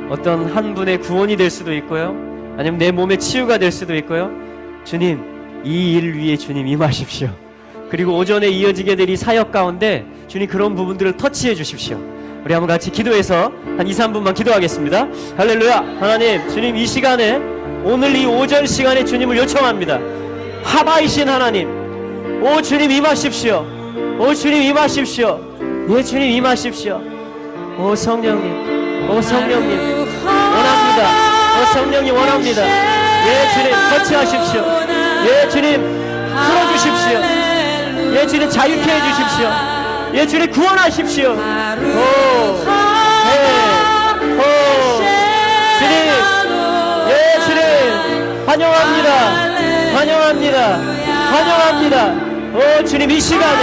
어떤 한 분의 구원이 될 수도 있고요, 아니면 내 몸의 치유가 될 수도 있고요. 주님, 이 일 위에 주님 임하십시오. 그리고 오전에 이어지게 될 이 사역 가운데 주님 그런 부분들을 터치해 주십시오. 우리 한번 같이 기도해서 한 2, 3분만 기도하겠습니다. 할렐루야. 하나님, 주님 이 시간에, 오늘 이 오전 시간에 주님을 요청합니다. 하바이신 하나님, 오 주님 임하십시오. 오 주님 임하십시오. 예 주님 임하십시오. 오 성령님, 오 성령님 원합니다. 오 성령님 원합니다. 예 주님 터치하십시오. 예 주님 풀어주십시오. 예 주님 자유케 해주십시오. 예 주님 구원하십시오. 오 주님, 예 주님 환영합니다. 환영합니다. 환영합니다. 오 주님, 이 시간에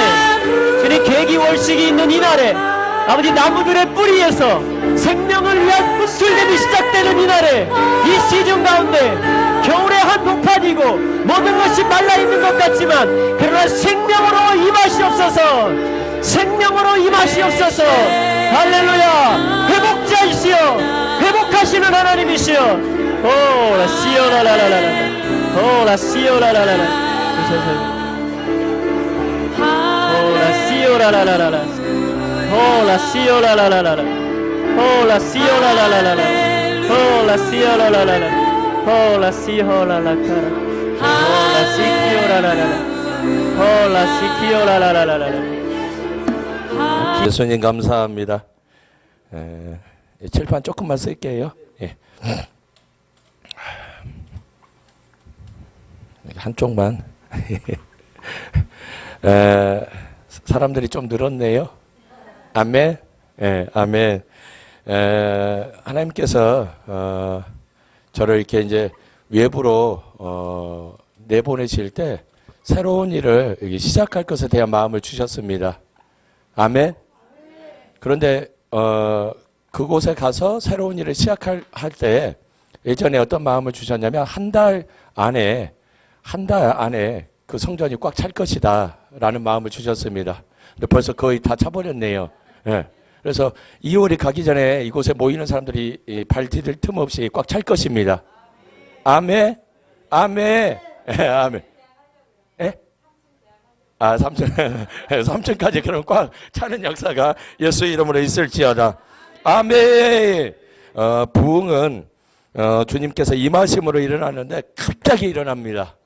주님 계기월식이 있는 이날에 아버지 나무들의 뿌리에서 생명을 위한 꿈틀림이 시작되는 이날에, 이 시즌 가운데 겨울의 한복판이고 모든 것이 말라있는 것 같지만 그러나 생명으로 임하시옵소서. 생명으로 임하시옵소서. 할렐루야. 회복자이시여, 회복하시는 하나님이시여. 오 라시오라라라라, 오 라시오라라라라, 오 라시오라라라라, 오 라시오라라라라, 오 라시오라라라라, 오 라시오라라라라, 오 라시오라라카라, 오 라시키오라라라라, 오 라시키오라라라라라.
예수님 감사합니다. 칠판 조금만 쓸게요. 예. 한쪽만. 사람들이 좀 늘었네요. 아멘. 예, 아멘. 하나님께서 저를 이렇게 이제 외부로 내보내실 때 새로운 일을 시작할 것에 대한 마음을 주셨습니다. 아멘. 그런데 그곳에 가서 새로운 일을 시작할 때 예전에 어떤 마음을 주셨냐면 한 달 안에 그 성전이 꽉 찰 것이다 라는 마음을 주셨습니다. 근데 벌써 거의 다 차버렸네요. 예. 그래서 2월이 가기 전에 이곳에 모이는 사람들이 발 디딜 틈 없이 꽉 찰 것입니다. 아멘. 아멘. 예, 아멘. 예? 아, 3층까지 그럼 꽉 차는 역사가 예수 이름으로 있을지어다. 아멘. 부흥은 주님께서 임하심으로 일어나는데 갑자기 일어납니다.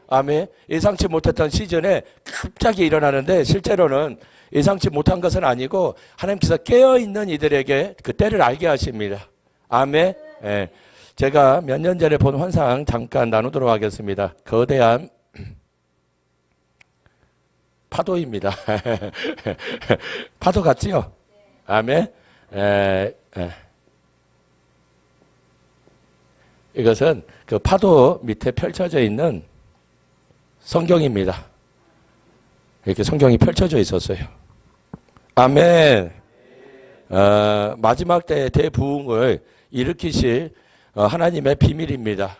아멘. 예상치 못했던 시즌에 갑자기 일어나는데 실제로는 예상치 못한 것은 아니고 하나님께서 깨어있는 이들에게 그 때를 알게 하십니다. 아멘. 예. 제가 몇 년 전에 본 환상 잠깐 나누도록 하겠습니다. 거대한 파도입니다. 파도 같지요? 아멘. 이것은 그 파도 밑에 펼쳐져 있는 성경입니다. 이렇게 성경이 펼쳐져 있었어요. 아멘. 마지막 때의 대부흥을 일으키실 하나님의 비밀입니다.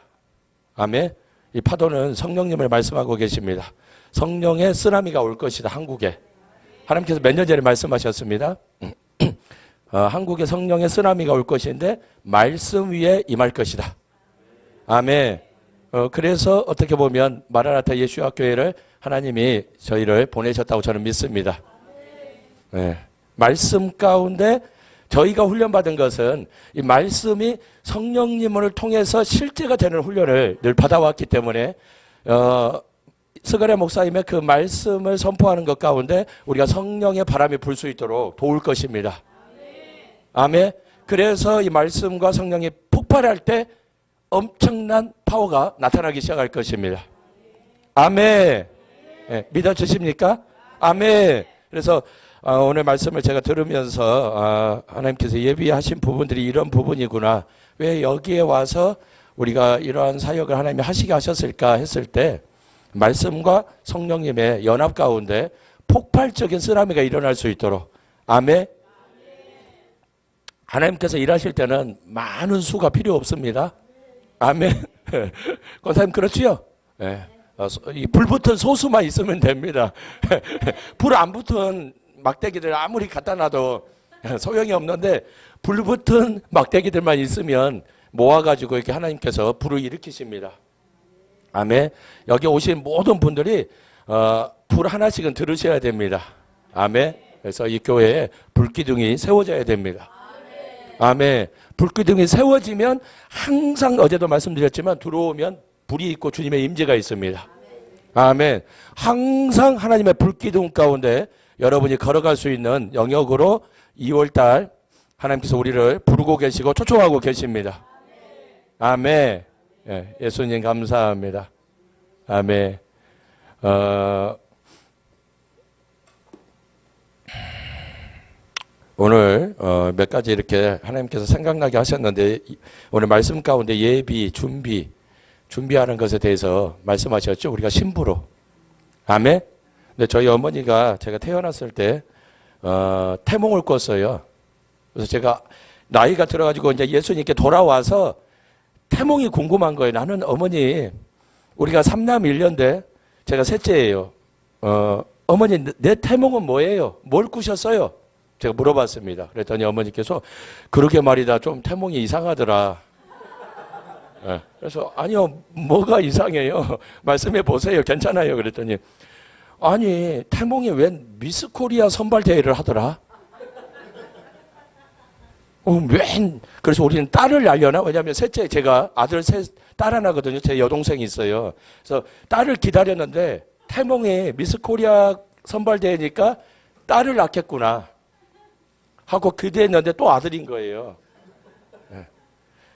아멘. 이 파도는 성령님을 말씀하고 계십니다. 성령의 쓰나미가 올 것이다, 한국에. 하나님께서 몇 년 전에 말씀하셨습니다. 한국에 성령의 쓰나미가 올 것인데 말씀 위에 임할 것이다. 아멘. 그래서 어떻게 보면 마라나타 예수와 교회를 하나님이 저희를 보내셨다고 저는 믿습니다. 네. 말씀 가운데 저희가 훈련받은 것은 이 말씀이 성령님을 통해서 실제가 되는 훈련을 늘 받아왔기 때문에 스가랴 목사님의 그 말씀을 선포하는 것 가운데 우리가 성령의 바람이 불 수 있도록 도울 것입니다. 아멘. 그래서 이 말씀과 성령이 폭발할 때 엄청난 파워가 나타나기 시작할 것입니다. 아멘. 네, 믿어주십니까? 아멘. 그래서 오늘 말씀을 제가 들으면서 하나님께서 예비하신 부분들이 이런 부분이구나. 왜 여기에 와서 우리가 이러한 사역을 하나님이 하시게 하셨을까 했을 때 말씀과 성령님의 연합 가운데 폭발적인 쓰나미가 일어날 수 있도록. 아멘. 하나님께서 일하실 때는 많은 수가 필요 없습니다. 아멘. 권사님 그렇지요? 예. 이 불붙은 소수만 있으면 됩니다. 불 안 붙은 막대기들 아무리 갖다 놔도 소용이 없는데 불붙은 막대기들만 있으면 모아가지고 이렇게 하나님께서 불을 일으키십니다. 아멘. 여기 오신 모든 분들이 불 하나씩은 들으셔야 됩니다. 아멘. 그래서 이 교회에 불기둥이 세워져야 됩니다. 아멘. 불기둥이 세워지면 항상 어제도 말씀드렸지만 들어오면 불이 있고 주님의 임재가 있습니다. 아멘. 항상 하나님의 불기둥 가운데 여러분이 걸어갈 수 있는 영역으로 2월달 하나님께서 우리를 부르고 계시고 초청하고 계십니다. 아멘. 예, 예수님 감사합니다. 아멘. 오늘 몇 가지 이렇게 하나님께서 생각나게 하셨는데 오늘 말씀 가운데 예비, 준비하는 것에 대해서 말씀하셨죠. 우리가 신부로. 아멘. 근데 저희 어머니가 제가 태어났을 때 태몽을 꿨어요. 그래서 제가 나이가 들어가지고 이제 예수님께 돌아와서 태몽이 궁금한 거예요. 나는 어머니, 우리가 3남 1녀인데 제가 셋째예요. 어머니 내 태몽은 뭐예요? 뭘 꾸셨어요? 제가 물어봤습니다. 그랬더니 어머니께서 그러게 말이다. 좀 태몽이 이상하더라. 네. 그래서 아니요. 뭐가 이상해요? 말씀해 보세요. 괜찮아요. 그랬더니 아니 태몽이 웬 미스 코리아 선발대회를 하더라. 그래서 우리는 딸을 날려나? 왜냐하면 셋째 제가 아들 딸 하나거든요. 제 여동생이 있어요. 그래서 딸을 기다렸는데 태몽이 미스 코리아 선발대회니까 딸을 낳겠구나 하고 기대했는데 또 아들인 거예요.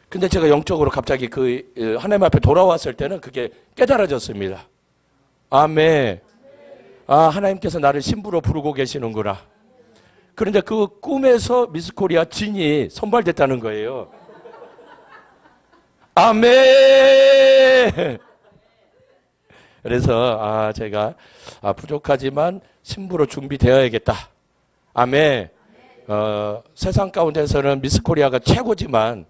근데 제가 영적으로 갑자기 그 하나님 앞에 돌아왔을 때는 그게 깨달아졌습니다. 아멘. 하나님께서 나를 신부로 부르고 계시는구나. 그런데 그 꿈에서 미스 코리아 진이 선발됐다는 거예요. 아멘. 그래서 제가 부족하지만 신부로 준비되어야겠다. 아멘. 세상 가운데서는 미스 코리아가 최고지만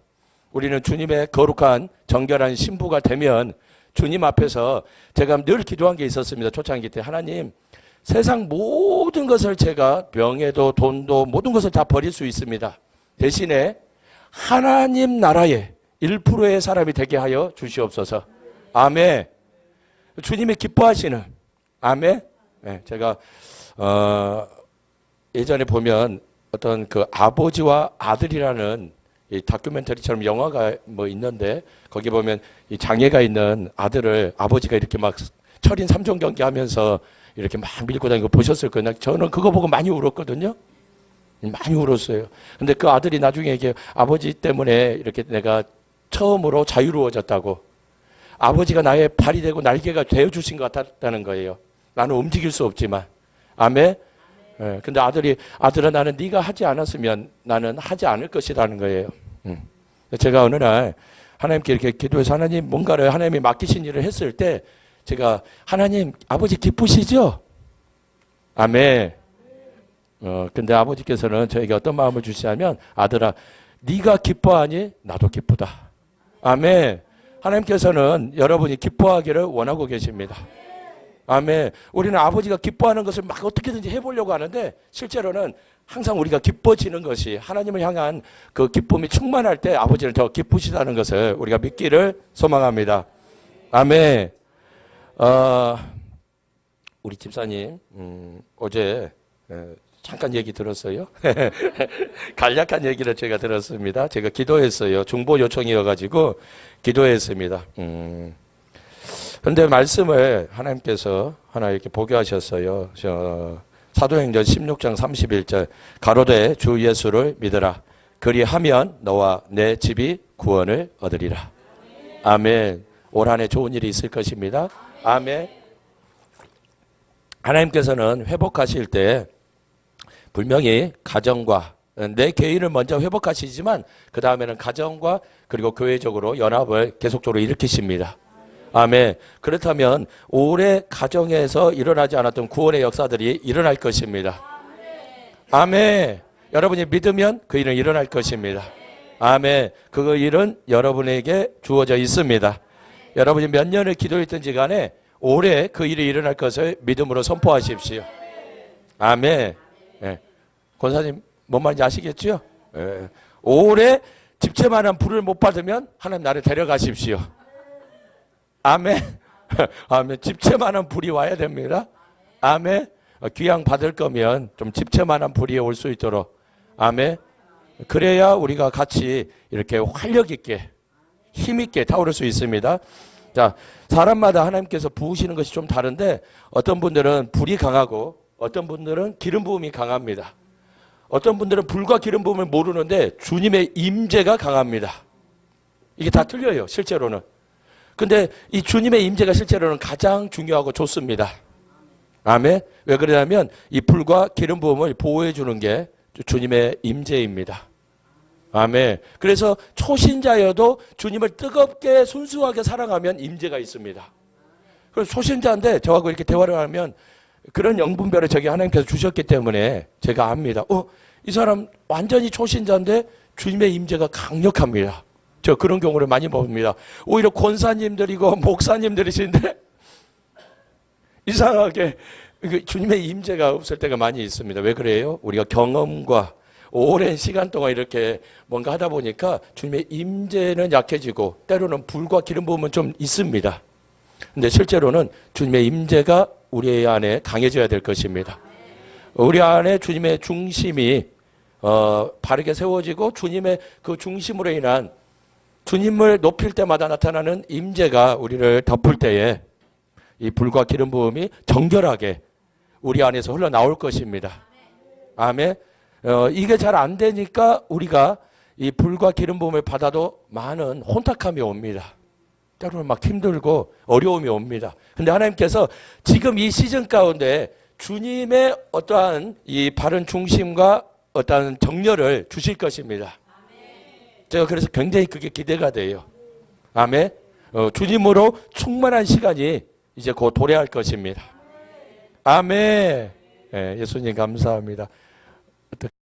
우리는 주님의 거룩한 정결한 신부가 되면 주님 앞에서 제가 늘 기도한 게 있었습니다. 초창기 때 하나님 세상 모든 것을 제가 명예도 돈도 모든 것을 다 버릴 수 있습니다. 대신에 하나님 나라의 1%의 사람이 되게 하여 주시옵소서. 아멘. 주님이 기뻐하시는 아멘. 네, 제가 예전에 보면 어떤 그 아버지와 아들이라는 이 다큐멘터리처럼 영화가 뭐 있는데 거기 보면 이 장애가 있는 아들을 아버지가 이렇게 막 철인 3종 경기 하면서 이렇게 막 밀고 다니고 보셨을 거예요. 저는 그거 보고 많이 울었거든요. 많이 울었어요. 근데 그 아들이 나중에 이게 아버지 때문에 이렇게 내가 처음으로 자유로워졌다고. 아버지가 나의 발이 되고 날개가 되어주신 것 같다는 거예요. 나는 움직일 수 없지만. 아멘. 예, 근데 아들아 나는 네가 하지 않았으면 나는 하지 않을 것이라는 거예요. 제가 어느 날 하나님께 이렇게 기도해서 하나님 뭔가를 하나님이 맡기신 일을 했을 때 제가 하나님 아버지 기쁘시죠? 아멘. 근데 아버지께서는 저에게 어떤 마음을 주시냐면 아들아 네가 기뻐하니 나도 기쁘다. 아멘. 하나님께서는 여러분이 기뻐하기를 원하고 계십니다. 아멘. 우리는 아버지가 기뻐하는 것을 막 어떻게든지 해보려고 하는데 실제로는 항상 우리가 기뻐지는 것이 하나님을 향한 그 기쁨이 충만할 때 아버지는 더 기쁘시다는 것을 우리가 믿기를 소망합니다. 아멘. 우리 집사님 어제 잠깐 얘기 들었어요. 간략한 얘기를 제가 들었습니다. 제가 기도했어요. 중보 요청이어가지고 기도했습니다. 그런데 말씀을 하나님께서 하나 이렇게 보게 하셨어요. 사도행전 16장 31절 가로되 주 예수를 믿으라. 그리하면 너와 내 집이 구원을 얻으리라. 아멘. 올 한 해 좋은 일이 있을 것입니다. 아멘. 하나님께서는 회복하실 때 분명히 가정과 내 개인을 먼저 회복하시지만 그 다음에는 가정과 그리고 교회적으로 연합을 계속적으로 일으키십니다. 아멘. 그렇다면 올해 가정에서 일어나지 않았던 구원의 역사들이 일어날 것입니다. 아멘. 여러분이 믿으면 그 일은 일어날 것입니다. 아멘. 그 일은 여러분에게 주어져 있습니다. 여러분이 몇 년을 기도했든지 간에 올해 그 일이 일어날 것을 믿음으로 선포하십시오. 아멘. 예. 권사님 뭔 말인지 아시겠죠? 예. 올해 집채만한 불을 못 받으면 하나님 나를 데려가십시오. 아멘. 아멘. 집채만한 불이 와야 됩니다. 아멘. 귀양 받을 거면 좀 집채만한 불이 올 수 있도록. 아멘. 그래야 우리가 같이 이렇게 활력 있게 힘 있게 타오를 수 있습니다. 자, 사람마다 하나님께서 부으시는 것이 좀 다른데 어떤 분들은 불이 강하고 어떤 분들은 기름 부음이 강합니다. 어떤 분들은 불과 기름 부음을 모르는데 주님의 임재가 강합니다. 이게 다 틀려요, 실제로는. 근데 이 주님의 임재가 실제로는 가장 중요하고 좋습니다. 아멘. 왜 그러냐면 이 불과 기름 부음을 보호해 주는 게 주님의 임재입니다. 아멘. 그래서 초신자여도 주님을 뜨겁게 순수하게 사랑하면 임재가 있습니다. 그래서 초신자인데 저하고 이렇게 대화를 하면 그런 영분별을 저기 하나님께서 주셨기 때문에 제가 압니다. 이 사람 완전히 초신자인데 주님의 임재가 강력합니다. 저 그런 경우를 많이 봅니다. 오히려 권사님들이고 목사님들이신데 이상하게 주님의 임재가 없을 때가 많이 있습니다. 왜 그래요? 우리가 경험과 오랜 시간 동안 이렇게 뭔가 하다 보니까 주님의 임재는 약해지고 때로는 불과 기름 부음은 좀 있습니다. 근데 실제로는 주님의 임재가 우리 안에 강해져야 될 것입니다. 우리 안에 주님의 중심이 바르게 세워지고 주님의 그 중심으로 인한 주님을 높일 때마다 나타나는 임재가 우리를 덮을 때에 이 불과 기름 부음이 정결하게 우리 안에서 흘러나올 것입니다. 아멘. 이게 잘 안 되니까 우리가 이 불과 기름 부음을 받아도 많은 혼탁함이 옵니다. 때로는 막 힘들고 어려움이 옵니다. 근데 하나님께서 지금 이 시즌 가운데 주님의 어떠한 이 바른 중심과 어떠한 정렬을 주실 것입니다. 제가 그래서 굉장히 그게 기대가 돼요. 아멘. 주님으로 충만한 시간이 이제 곧 도래할 것입니다. 아멘. 예, 예수님 감사합니다.